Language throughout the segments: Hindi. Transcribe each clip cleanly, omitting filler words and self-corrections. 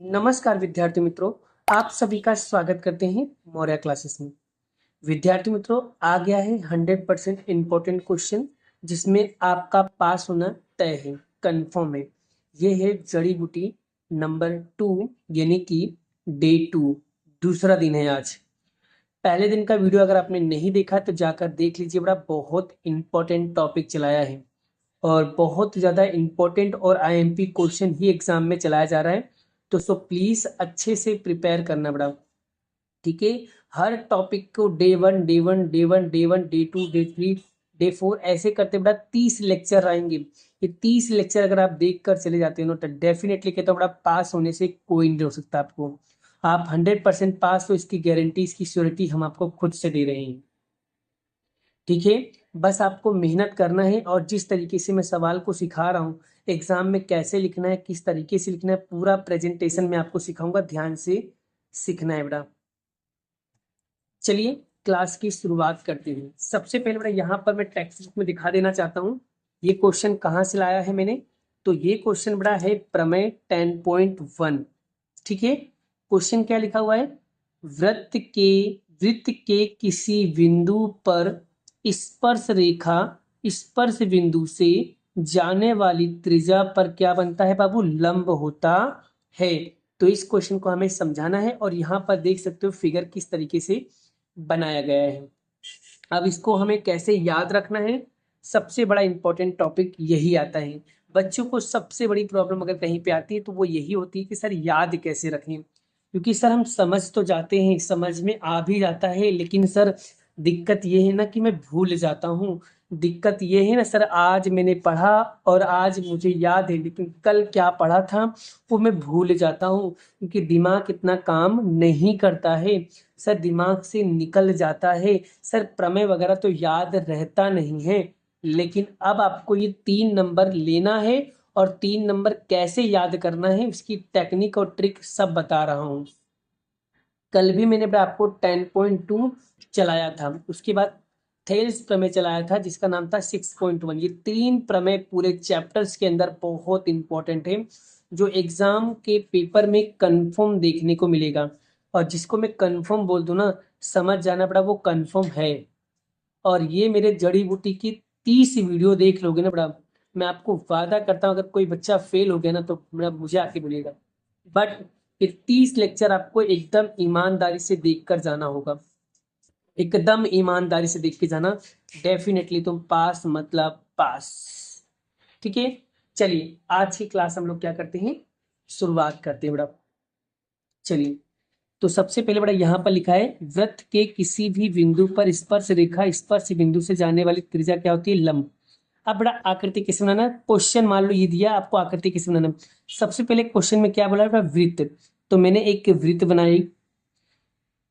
नमस्कार विद्यार्थी मित्रों, आप सभी का स्वागत करते हैं मौर्य क्लासेस में। विद्यार्थी मित्रों, आ गया है 100% इम्पोर्टेंट क्वेश्चन जिसमें आपका पास होना तय है, कंफर्म है। ये है जड़ी बूटी नंबर 2 यानी कि डे 2, दूसरा दिन है आज। पहले दिन का वीडियो अगर आपने नहीं देखा तो जाकर देख लीजिए, बड़ा बहुत इंपॉर्टेंट टॉपिक चलाया है और बहुत ज़्यादा इम्पोर्टेंट और आईएमपी क्वेश्चन ही एग्जाम में चलाया जा रहा है। तो सो प्लीज़ अच्छे से प्रिपेयर करना बड़ा, ठीक है। हर टॉपिक को डे 1 डे 2 डे 3 डे 4 ऐसे करते बड़ा 30 लेक्चर आएंगे। ये 30 लेक्चर अगर आप देख कर चले जाते हो ना तो डेफिनेटली कहता हूँ बड़ा पास होने से कोई नहीं रोक सकता आपको। आप 100% पास हो, इसकी गारंटी, इसकी श्योरिटी हम आपको खुद से दे रहे हैं, ठीक है। बस आपको मेहनत करना है और जिस तरीके से मैं सवाल को सिखा रहा हूँ, एग्जाम में कैसे लिखना है, किस तरीके से लिखना है, पूरा प्रेजेंटेशन में आपको सिखाऊंगा, ध्यान से सीखना है बेटा। चलिए क्लास की शुरुआत करते हैं। सबसे पहले बेटा यहाँ पर मैं टेक्स्ट बुक में दिखा देना चाहता हूँ ये क्वेश्चन कहाँ से लाया है मैंने। तो ये क्वेश्चन बेटा है प्रमेय 10.1, ठीक है। क्वेश्चन क्या लिखा हुआ है, वृत्त के किसी बिंदु पर स्पर्श बिंदु से जाने वाली त्रिज्या पर क्या बनता है बाबू, लंब होता है। तो इस क्वेश्चन को हमें समझाना है और यहाँ पर देख सकते हो फिगर किस तरीके से बनाया गया है। अब इसको हमें कैसे याद रखना है, सबसे बड़ा इंपॉर्टेंट टॉपिक यही आता है। बच्चों को सबसे बड़ी प्रॉब्लम अगर कहीं पे आती है तो वो यही होती है कि सर याद कैसे रखें, क्योंकि सर हम समझ तो जाते हैं, समझ में आ भी जाता है, लेकिन सर दिक्कत ये है ना कि मैं भूल जाता हूँ। दिक्कत ये है ना सर, आज मैंने पढ़ा और आज मुझे याद है, लेकिन कल क्या पढ़ा था वो मैं भूल जाता हूँ, क्योंकि दिमाग इतना काम नहीं करता है। सर दिमाग से निकल जाता है, सर प्रमेय वगैरह तो याद रहता नहीं है। लेकिन अब आपको ये 3 नंबर लेना है और 3 नंबर कैसे याद करना है उसकी टेक्निक और ट्रिक सब बता रहा हूँ। कल भी मैंने आपको 10.2 चलाया था, उसके बाद थेल्स प्रमेय चलाया था जिसका नाम था 6.1। ये 3 प्रमेय पूरे चैप्टर्स के अंदर बहुत इंपॉर्टेंट है, जो एग्जाम के पेपर में कंफर्म देखने को मिलेगा। और जिसको मैं कंफर्म बोल दूं ना, समझ जाना पड़ा वो कंफर्म है। और ये मेरे जड़ी बूटी की 30 वीडियो देख लोगे ना बड़ा, मैं आपको वादा करता हूँ अगर कोई बच्चा फेल हो गया ना तो मेरा मुझे आके बोलेगा। बट ये 30 लेक्चर आपको एकदम ईमानदारी से देखकर जाना होगा, एकदम ईमानदारी से देख के जाना, डेफिनेटली तुम पास मतलब पास, ठीक है। चलिए आज की क्लास हम लोग क्या करते हैं, शुरुआत करते हैं बड़ा। चलिए तो सबसे पहले बड़ा यहाँ पर लिखा है, वृत्त के किसी भी बिंदु पर स्पर्श बिंदु से जाने वाली त्रिज्या क्या होती है, लंब। अब बड़ा आकृति कैसे बनाना, क्वेश्चन मान लो ये दिया आपको, आकृति कैसे बनाना। सबसे पहले क्वेश्चन में क्या बोला है, वृत्त। तो मैंने एक वृत्त बनाई,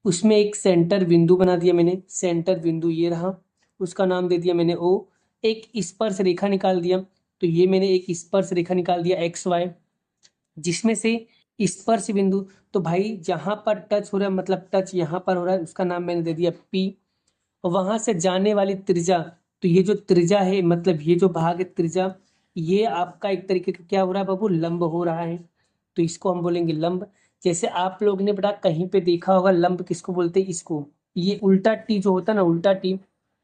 उसमें एक सेंटर बिंदु बना दिया मैंने, सेंटर बिंदु ये रहा, उसका नाम दे दिया मैंने ओ। एक स्पर्श रेखा निकाल दिया, तो ये मैंने एक स्पर्श रेखा निकाल दिया एक्स वाई, जिसमें से स्पर्श बिंदु, तो भाई जहां पर टच हो रहा है मतलब टच यहाँ पर हो रहा है, उसका नाम मैंने दे दिया पी। और वहां से जाने वाली त्रिज्या, तो ये जो त्रिज्या है मतलब ये जो भाग है त्रिज्या, ये आपका एक तरीके का क्या हो रहा है बाबू, लंब हो रहा है। तो इसको हम बोलेंगे लंब। जैसे आप लोग ने बेटा कहीं पे देखा होगा लंब किसको बोलते हैं, इसको, ये उल्टा टी जो होता है ना,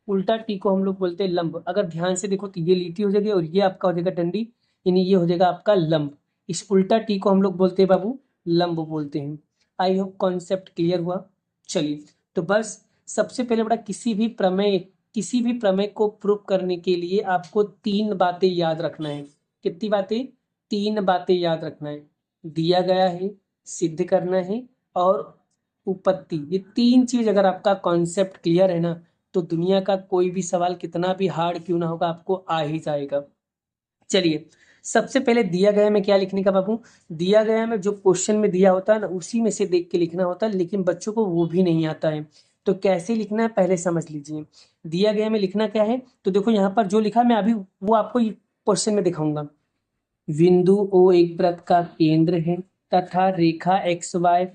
उल्टा टी को हम लोग बोलते हैं लंब। अगर ध्यान से देखो तो ये लीटी हो जाएगी और ये आपका हो जाएगा डंडी, यानी ये हो जाएगा आपका लंब। इस उल्टा टी को हम लोग बोलते हैं बाबू लंब बोलते हैं। आई होप कॉन्सेप्ट क्लियर हुआ। चलिए तो बस सबसे पहले बेटा किसी भी प्रमेय को प्रूव करने के लिए आपको 3 बातें याद रखना है। कितनी बातें, 3 बातें याद रखना है। दिया गया है, सिद्ध करना है और उपपत्ति। ये 3 चीज अगर आपका कॉन्सेप्ट क्लियर है ना, तो दुनिया का कोई भी सवाल कितना भी हार्ड क्यों ना होगा आपको आ ही जाएगा। चलिए सबसे पहले दिया गया में क्या लिखने का बाबू, दिया गया में जो क्वेश्चन में दिया होता है ना उसी में से देख के लिखना होता है, लेकिन बच्चों को वो भी नहीं आता है। तो कैसे लिखना है पहले समझ लीजिए। दिया गया में लिखना क्या है, तो देखो यहाँ पर जो लिखा मैं अभी वो आपको क्वेश्चन में दिखाऊंगा। बिंदु ओ एक वृत्त का केंद्र है तथा रेखा एक्स वाई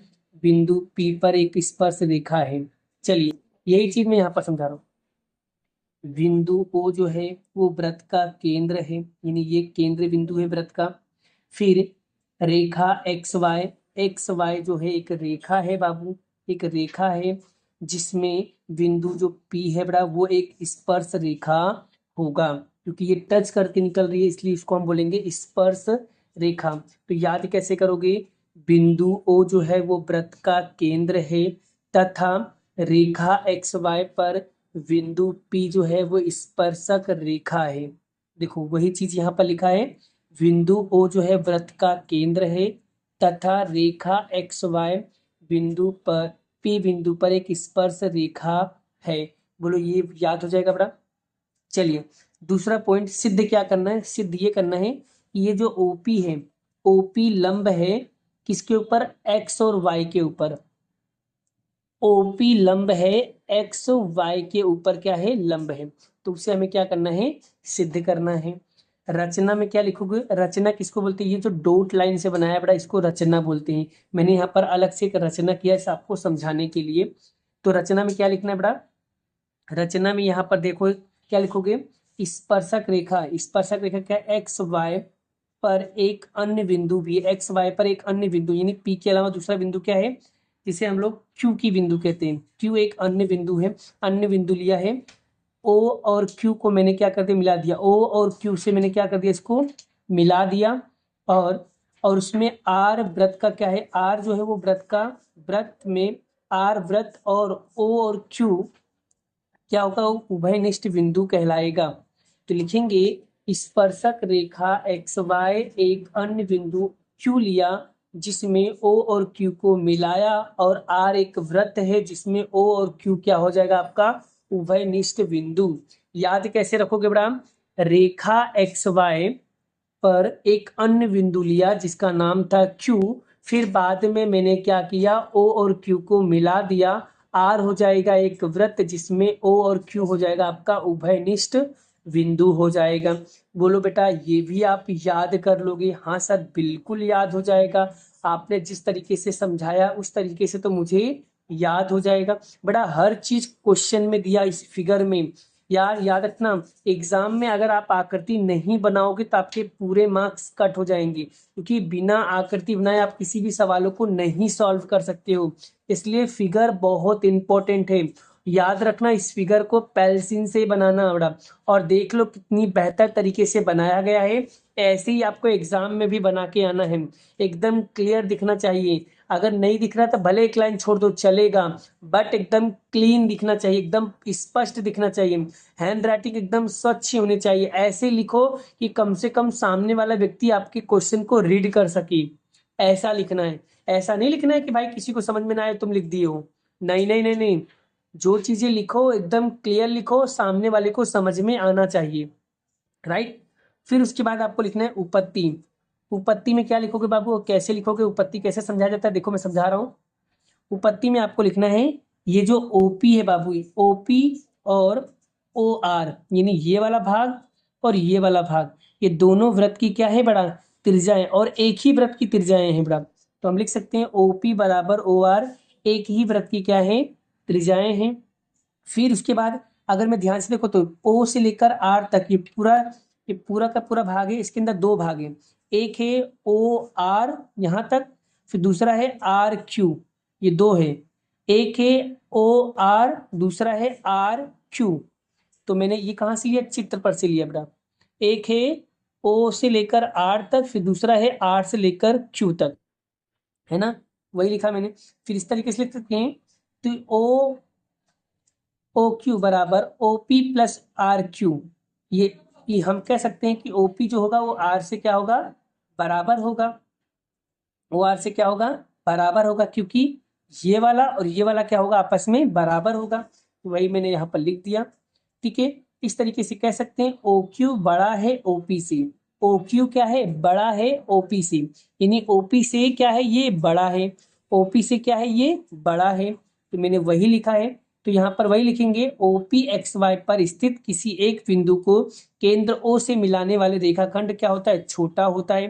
बिंदु पी पर एक स्पर्श रेखा है। चलिए यही चीज मैं यहाँ पर समझा रहा हूँ। बिंदु ओ जो है वो वृत्त का केंद्र है, यानी ये केंद्र बिंदु है वृत्त का। फिर रेखा एक्स वाई एक्स वाई जो है एक रेखा है बाबू, एक रेखा है जिसमें बिंदु जो पी है बड़ा वो एक स्पर्श रेखा होगा, क्योंकि ये टच करके निकल रही है इसलिए इसको हम बोलेंगे स्पर्श रेखा। तो याद कैसे करोगे, बिंदु ओ जो है वो वृत्त का केंद्र है तथा रेखा एक्स वाई पर बिंदु पी जो है वो स्पर्शक रेखा है। देखो वही चीज यहाँ पर लिखा है, बिंदु ओ जो है वृत्त का केंद्र है तथा रेखा एक्स वाई बिंदु पर पी बिंदु पर एक स्पर्श रेखा है। बोलो ये याद हो जाएगा बड़ा। चलिए दूसरा पॉइंट सिद्ध क्या करना है, सिद्ध ये करना है कि ये जो ओपी है, ओपी लंब है किसके ऊपर, एक्स और वाई के ऊपर। ओपी लंब है एक्स वाई के ऊपर क्या है, लंब है। तो उसे हमें क्या करना है, सिद्ध करना है। रचना में क्या लिखोगे, रचना किसको बोलते हैं, ये जो डॉट लाइन से बनाया बड़ा इसको रचना बोलते हैं। मैंने यहाँ पर अलग से एक रचना किया है आपको समझाने के लिए। तो रचना में क्या लिखना है बड़ा, रचना में यहाँ पर देखो क्या लिखोगे, स्पर्शक रेखा, स्पर्शक रेखा क्या, एक्स वाई पर एक अन्य बिंदु भी, एक्स वाई पर एक अन्य बिंदु यानी पी के अलावा दूसरा बिंदु क्या है, जिसे हम लोग क्यू की बिंदु कहते हैं। क्यू एक अन्य बिंदु है, अन्य बिंदु लिया है। ओ और क्यू को मैंने क्या कर दिया, मिला दिया। ओ और क्यू से मैंने क्या कर दिया, इसको मिला दिया। और उसमें आर वृत्त का क्या है, आर जो है वो वृत्त का, वृत्त में आर वृत्त और ओ और क्यू क्या होगा, वो उभयनिष्ठ बिंदु कहलाएगा। तो लिखेंगे स्पर्शक रेखा एक्स वाई एक अन्य बिंदु क्यू लिया जिसमें ओ और क्यू को मिलाया, और आर एक वृत्त है जिसमें ओ और क्यू क्या हो जाएगा आपका, उभयनिष्ठ बिंदु। याद कैसे रखोगे बड़ा, रेखा एक्स वाई पर एक अन्य बिंदु लिया जिसका नाम था क्यू, फिर बाद में मैंने क्या किया, ओ और क्यू को मिला दिया, आर हो जाएगा एक वृत्त जिसमें ओ और क्यू हो जाएगा आपका उभयनिष्ठ बिंदु हो जाएगा। बोलो बेटा ये भी आप याद कर लोगे, हाँ सर बिल्कुल याद हो जाएगा, आपने जिस तरीके से समझाया उस तरीके से तो मुझे याद हो जाएगा। बेटा हर चीज क्वेश्चन में दिया इस फिगर में, यार याद रखना, एग्जाम में अगर आप आकृति नहीं बनाओगे तो आपके पूरे मार्क्स कट हो जाएंगे, क्योंकि बिना आकृति बनाए आप किसी भी सवालों को नहीं सॉल्व कर सकते हो। इसलिए फिगर बहुत इंपॉर्टेंट है, याद रखना इस फिगर को पेंसिल से बनाना बड़ा, और देख लो कितनी बेहतर तरीके से बनाया गया है। ऐसे ही आपको एग्जाम में भी बना के आना है, एकदम क्लियर दिखना चाहिए। अगर नहीं दिख रहा तो भले एक लाइन छोड़ दो चलेगा, बट एकदम क्लीन दिखना चाहिए, एकदम स्पष्ट दिखना चाहिए। हैंड राइटिंग एकदम स्वच्छ होनी चाहिए, ऐसे लिखो कि कम से कम सामने वाला व्यक्ति आपके क्वेश्चन को रीड कर सके। ऐसा लिखना है, ऐसा नहीं लिखना है कि भाई किसी को समझ में ना आए तुम लिख दिए हो। नहीं नहीं नहीं नहीं, जो चीजें लिखो एकदम क्लियर लिखो, सामने वाले को समझ में आना चाहिए। राइट। फिर उसके बाद आपको लिखना है उपपत्ति। उपपत्ति में क्या लिखोगे बाबू, कैसे लिखोगे, उपपत्ति कैसे समझाया जाता है, देखो मैं समझा रहा हूँ। उपपत्ति में आपको लिखना है, ये जो ओपी है बाबू, ओपी और ओ आर यानी ये वाला भाग और ये वाला भाग, ये दोनों वृत्त की क्या है बड़ा, त्रिज्याएं, और एक ही वृत्त की त्रिज्याएं हैं बड़ा। तो हम लिख सकते हैं ओपी बराबर ओ आर, एक ही वृत्त की क्या है, त्रिज्याएं हैं। फिर उसके बाद अगर मैं ध्यान से देखो तो ओ से लेकर आर तक ये पूरा का पूरा भाग है, इसके अंदर दो भाग है, एक है ओ आर यहाँ तक, फिर दूसरा है आर क्यू, ये दो है। एक है ओ आर, दूसरा है आर क्यू। तो मैंने ये कहाँ से लिया, चित्र पर से लिया बेटा। एक है ओ से लेकर आर तक, फिर दूसरा है आर से लेकर क्यू तक, है ना, वही लिखा मैंने। फिर इस तरीके से लिख सकते हैं, तो ओ क्यू बराबर O P plus R Q. ये हम कह सकते हैं कि ओ पी जो होगा वो आर से क्या होगा, बराबर होगा। वो आर से क्या होगा, बराबर होगा, क्योंकि ये वाला और ये वाला क्या होगा, आपस में बराबर होगा। वही मैंने यहाँ पर लिख दिया। ठीक है, इस तरीके से कह सकते हैं ओ क्यू बड़ा है ओपी से। ओ क्यू क्या है, बड़ा है ओपी से, यानी ओपी से क्या है, ये बड़ा है, ओपी से क्या है, ये बड़ा है। तो मैंने वही लिखा है, तो यहाँ पर वही लिखेंगे, ओपी एक्स वाई पर स्थित किसी एक बिंदु को केंद्र ओ से मिलाने वाले रेखाखंड क्या होता है, छोटा होता है।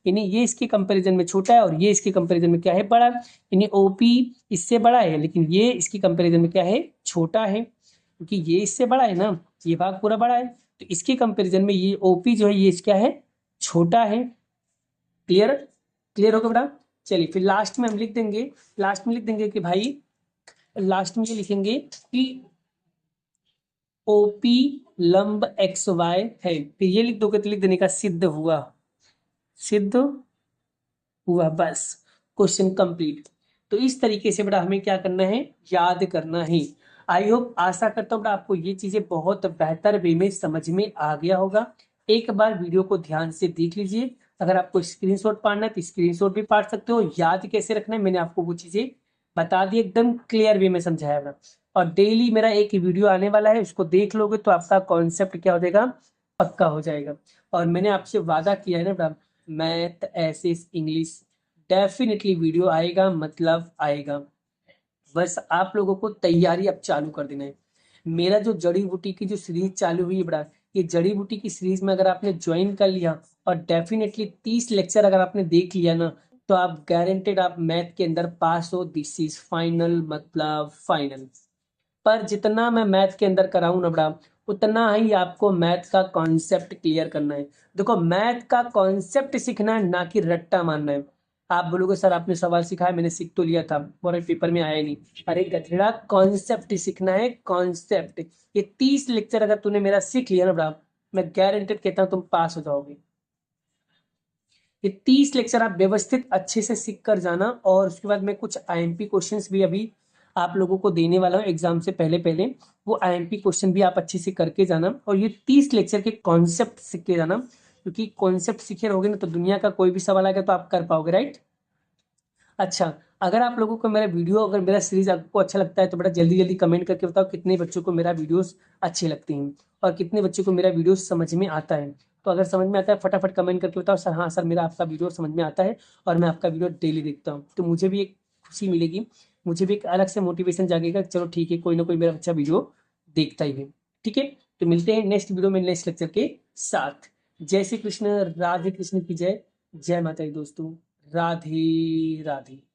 यानी ये इसके कंपैरिजन में छोटा है और ये इसके कंपैरिजन में क्या है, बड़ा। यानी ओपी इससे बड़ा है लेकिन ये इसके कंपैरिजन में क्या है, छोटा है, क्योंकि ये इससे बड़ा है ना, ये भाग पूरा बड़ा है, तो इसके कंपैरिजन में ये ओपी जो है ये क्या है, छोटा है। क्लियर, क्लियर हो गया बेटा। चलिए फिर लास्ट में हम लिख देंगे, लास्ट में लिख देंगे कि भाई, लास्ट में ये लिखेंगे कि ओपी लंब एक्स वाई है। फिर ये लिख दोगे तो लिख देने का सिद्ध हुआ, सिद्ध हुआ, बस क्वेश्चन कंप्लीट। तो इस तरीके से बेटा हमें क्या करना है, याद करना है। आई होप, आशा करता हूँ बेटा आपको ये चीजें बहुत बेहतर वे में समझ में आ गया होगा। एक बार वीडियो को ध्यान से देख लीजिए। अगर आपको स्क्रीनशॉट पाना है तो स्क्रीनशॉट भी पाड़ सकते हो। याद कैसे रखना है मैंने आपको वो चीजें बता दी, एकदम क्लियर वे में समझाया बेटा। और डेली मेरा एक वीडियो आने वाला है, उसको देख लोगे तो आपका कॉन्सेप्ट क्या हो जाएगा, पक्का हो जाएगा। और मैंने आपसे वादा किया है ना बेटा, मैथ ऐसे इंग्लिश डेफिनेटली वीडियो आएगा, मतलब आएगा। बस आप लोगों को तैयारी अब चालू कर देना है। मेरा जो जड़ी बूटी की जो सीरीज चालू हुई है बड़ा, ये जड़ी बूटी की सीरीज में अगर आपने ज्वाइन कर लिया और डेफिनेटली 30 लेक्चर अगर आपने देख लिया ना, तो आप गारंटेड आप मैथ के अंदर पास हो। दिस इज फाइनल, मतलब फाइनल। पर जितना मैं मैथ के अंदर कराऊं ना बड़ा, उतना ही आपको मैथ का कॉन्सेप्ट क्लियर करना है। देखो, मैथ का कॉन्सेप्ट सीखना है, ना कि रट्टा मारना है। आप बोलोगे सर आपने सवाल सिखाया, मैंने सीख तो लिया था और पेपर में आया नहीं। अरे गधेड़ा, कॉन्सेप्ट सीखना है, कॉन्सेप्ट। ये 30 लेक्चर अगर तूने मेरा सीख लिया ना बड़ा, मैं गारंटेड कहता हूँ तुम पास हो जाओगे। ये 30 लेक्चर आप व्यवस्थित अच्छे से सीख कर जाना। और उसके बाद मैं कुछ आईएमपी क्वेश्चंस भी अभी आप लोगों को देने वाला हूँ एग्जाम से पहले पहले। वो आईएमपी क्वेश्चन भी आप अच्छे से करके जाना, और ये 30 लेक्चर के कॉन्सेप्ट सीख के जाना। क्योंकि कॉन्सेप्ट सीखे रहोगे ना तो दुनिया का कोई भी सवाल आएगा तो आप कर पाओगे, राइट। अच्छा, अगर आप लोगों को मेरा वीडियो, अगर मेरा सीरीज आपको अच्छा लगता है तो बेटा जल्दी जल्दी कमेंट करके बताओ कितने बच्चों को मेरा वीडियोस अच्छे लगते हैं और कितने बच्चों को मेरा वीडियो समझ में आता है। तो अगर समझ में आता है फटाफट कमेंट करके बताओ सर, हाँ सर मेरा आपका वीडियो समझ में आता है और मैं आपका वीडियो डेली देखता हूँ। तो मुझे भी एक खुशी मिलेगी, मुझे भी एक अलग से मोटिवेशन जागेगा, चलो ठीक है कोई ना कोई मेरा बच्चा वीडियो देखता ही है। ठीक है, तो मिलते हैं नेक्स्ट वीडियो में नेक्स्ट लेक्चर के साथ। जय श्री कृष्ण, राधे कृष्ण की जय। जय माता दी दोस्तों, राधे राधे।